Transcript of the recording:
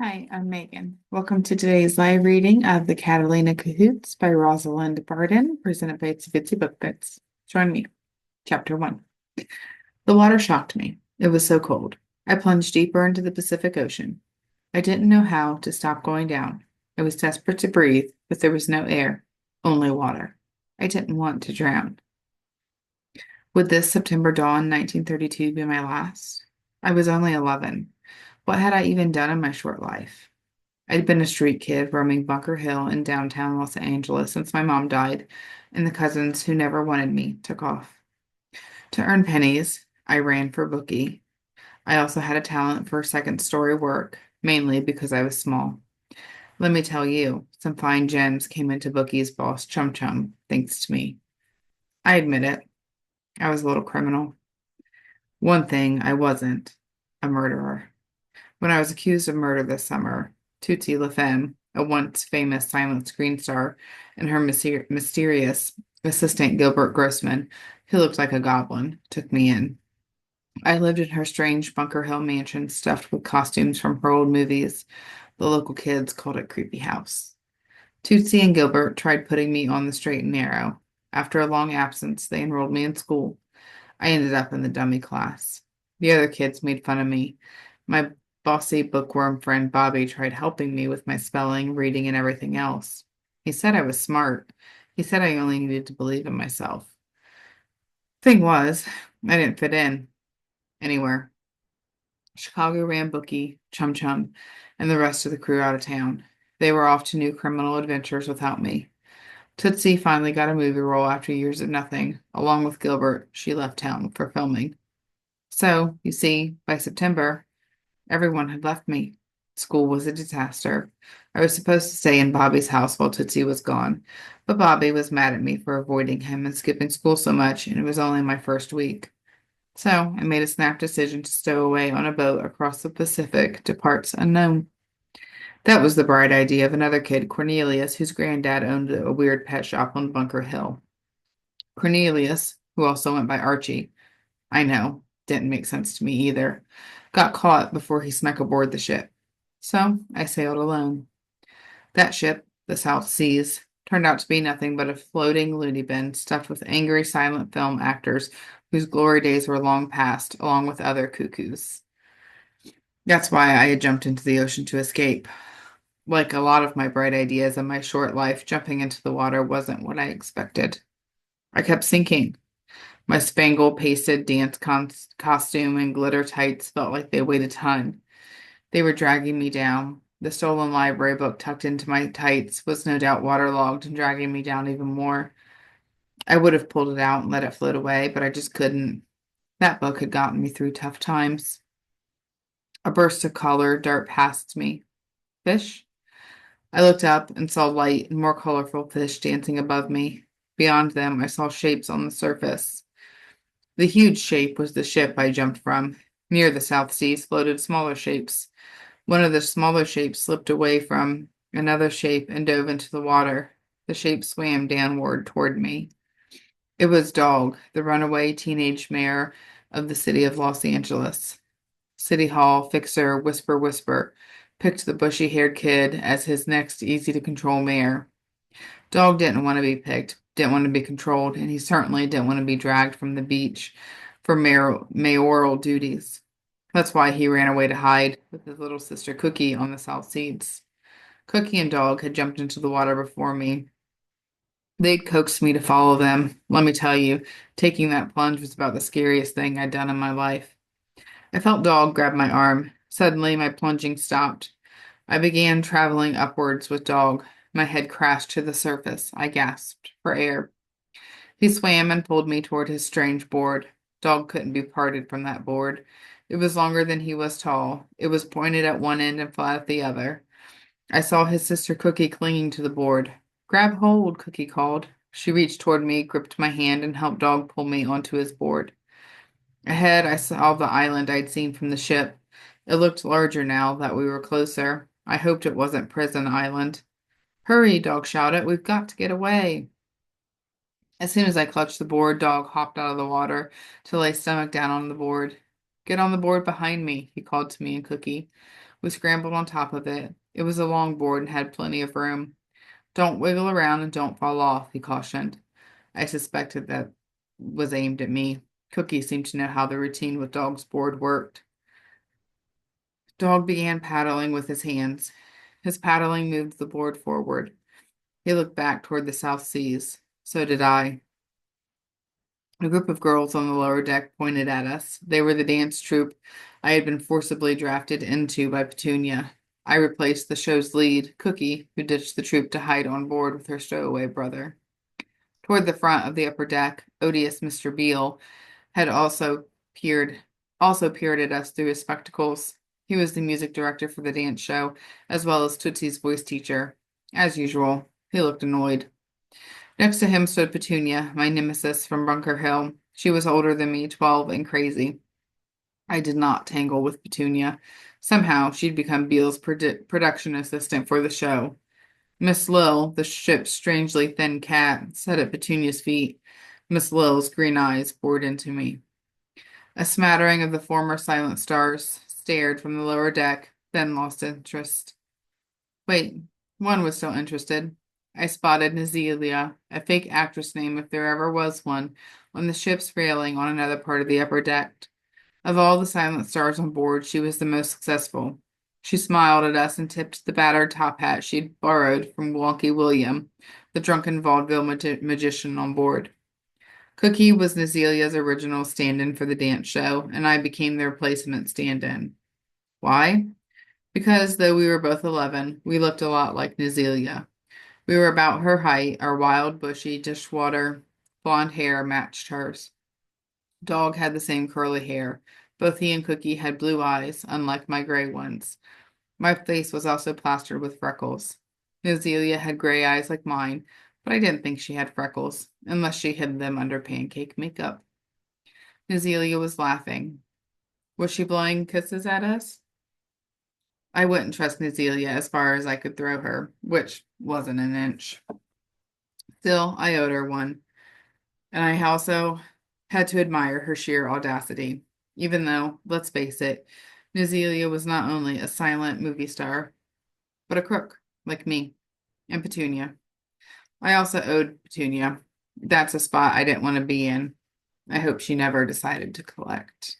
Hi, I'm Megan. Welcome to today's live reading of the Catalina Cahoots by Rosalind Barden, presented by Tootsie Book Bits. Join me. Chapter 1. The water shocked me. It was so cold. I plunged deeper into the Pacific Ocean. I didn't know how to stop going down. I was desperate to breathe, but there was no air, only water. I didn't want to drown. Would this September dawn, 1932, be my last? I was only 11. What had I even done in my short life? I'd been a street kid roaming Bunker Hill in downtown Los Angeles since my mom died, and the cousins who never wanted me took off. To earn pennies, I ran for Bookie. I also had a talent for second story work, mainly because I was small. Let me tell you, some fine gems came into Bookie's boss Chum Chum, thanks to me. I admit it, I was a little criminal. One thing I wasn't, a murderer. When I was accused of murder this summer, Tootsie, a once famous silent screen star, and her mysterious assistant Gilbert Grossman, who looked like a goblin, took me in. I lived in her strange Bunker Hill mansion stuffed with costumes from her old movies. The local kids called it Creepy House. Tootsie and Gilbert tried putting me on the straight and narrow. After a long absence, they enrolled me in school. I ended up in the dummy class. The other kids made fun of me. My bossy bookworm friend Bobby tried helping me with my spelling, reading, and everything else. He said I was smart. He said I only needed to believe in myself. Thing was, I didn't fit in anywhere. Chicago ran Bookie, Chum Chum, and the rest of the crew out of town. They were off to new criminal adventures without me. Tootsie finally got a movie role after years of nothing. Along with Gilbert, she left town for filming. So, you see, by September, everyone had left me. School was a disaster. I was supposed to stay in Bobby's house while Tootsie was gone, but Bobby was mad at me for avoiding him and skipping school so much, and it was only my first week. So I made a snap decision to stow away on a boat across the Pacific to parts unknown. That was the bright idea of another kid, Cornelius, whose granddad owned a weird pet shop on Bunker Hill. Cornelius, who also went by Archie, I know, didn't make sense to me either, got caught before he snuck aboard the ship. So I sailed alone. That ship, the South Seas, turned out to be nothing but a floating loony bin stuffed with angry silent film actors whose glory days were long past, along with other cuckoos. That's why I had jumped into the ocean to escape. Like a lot of my bright ideas in my short life, jumping into the water wasn't what I expected. I kept sinking. My spangle pasted dance costume and glitter tights felt like they weighed a ton. They were dragging me down. The stolen library book tucked into my tights was no doubt waterlogged and dragging me down even more. I would have pulled it out and let it float away, but I just couldn't. That book had gotten me through tough times. A burst of color darted past me. Fish? I looked up and saw light and more colorful fish dancing above me. Beyond them, I saw shapes on the surface. The huge shape was the ship I jumped from. Near the South Seas floated smaller shapes. One of the smaller shapes slipped away from another shape and dove into the water. The shape swam downward toward me. It was Dog, the runaway teenage mayor of the city of Los Angeles. City Hall fixer Whisper Whisper picked the bushy-haired kid as his next easy-to-control mayor. Dog didn't want to be picked, didn't want to be controlled, and he certainly didn't want to be dragged from the beach for mayoral duties. That's why he ran away to hide with his little sister Cookie on the South Seas. Cookie and Dog had jumped into the water before me. They'd coaxed me to follow them. Let me tell you, taking that plunge was about the scariest thing I'd done in my life. I felt Dog grab my arm. Suddenly, my plunging stopped. I began traveling upwards with Dog. My head crashed to the surface. I gasped for air. He swam and pulled me toward his strange board. Dog couldn't be parted from that board. It was longer than he was tall. It was pointed at one end and flat at the other. I saw his sister Cookie clinging to the board. Grab hold, Cookie called. She reached toward me, gripped my hand, and helped Dog pull me onto his board. Ahead, I saw the island I'd seen from the ship. It looked larger now that we were closer. I hoped it wasn't Prison Island. Hurry, Dog shouted. We've got to get away. As soon as I clutched the board, Dog hopped out of the water to lay stomach down on the board. Get on the board behind me, he called to me and Cookie. We scrambled on top of it. It was a long board and had plenty of room. Don't wiggle around and don't fall off, he cautioned. I suspected that was aimed at me. Cookie seemed to know how the routine with Dog's board worked. Dog began paddling with his hands. His paddling moved the board forward. He looked back toward the South Seas. So did I. A group of girls on the lower deck pointed at us. They were the dance troupe I had been forcibly drafted into by Petunia. I replaced the show's lead, Cookie, who ditched the troupe to hide on board with her stowaway brother. Toward the front of the upper deck, odious Mr. Beale had also peered at us through his spectacles. He was the music director for the dance show, as well as Tootsie's voice teacher. As usual, he looked annoyed. Next to him stood Petunia, my nemesis from Bunker Hill. She was older than me, 12, and crazy. I did not tangle with Petunia. Somehow, she'd become Beale's production assistant for the show. Miss Lil, the ship's strangely thin cat, sat at Petunia's feet. Miss Lil's green eyes bored into me. A smattering of the former silent stars stared from the lower deck, then lost interest. Wait, one was still interested. I spotted Nazelia, a fake actress name if there ever was one, on the ship's railing on another part of the upper deck. Of all the silent stars on board, she was the most successful. She smiled at us and tipped the battered top hat she'd borrowed from Wonky William, the drunken vaudeville magician on board. Cookie was Nazelia's original stand-in for the dance show, and I became the replacement stand-in. Why? Because though we were both 11, we looked a lot like Nazelia. We were about her height, our wild, bushy, dishwater blonde hair matched hers. Dog had the same curly hair. Both he and Cookie had blue eyes, unlike my gray ones. My face was also plastered with freckles. Nazelia had gray eyes like mine, but I didn't think she had freckles, unless she hid them under pancake makeup. Nazelia was laughing. Was she blowing kisses at us? I wouldn't trust Nazelia as far as I could throw her, which wasn't an inch. Still, I owed her one, and I also had to admire her sheer audacity, even though, let's face it, Nazelia was not only a silent movie star, but a crook, like me, and Petunia. I also owed Petunia. That's a spot I didn't want to be in. I hope she never decided to collect.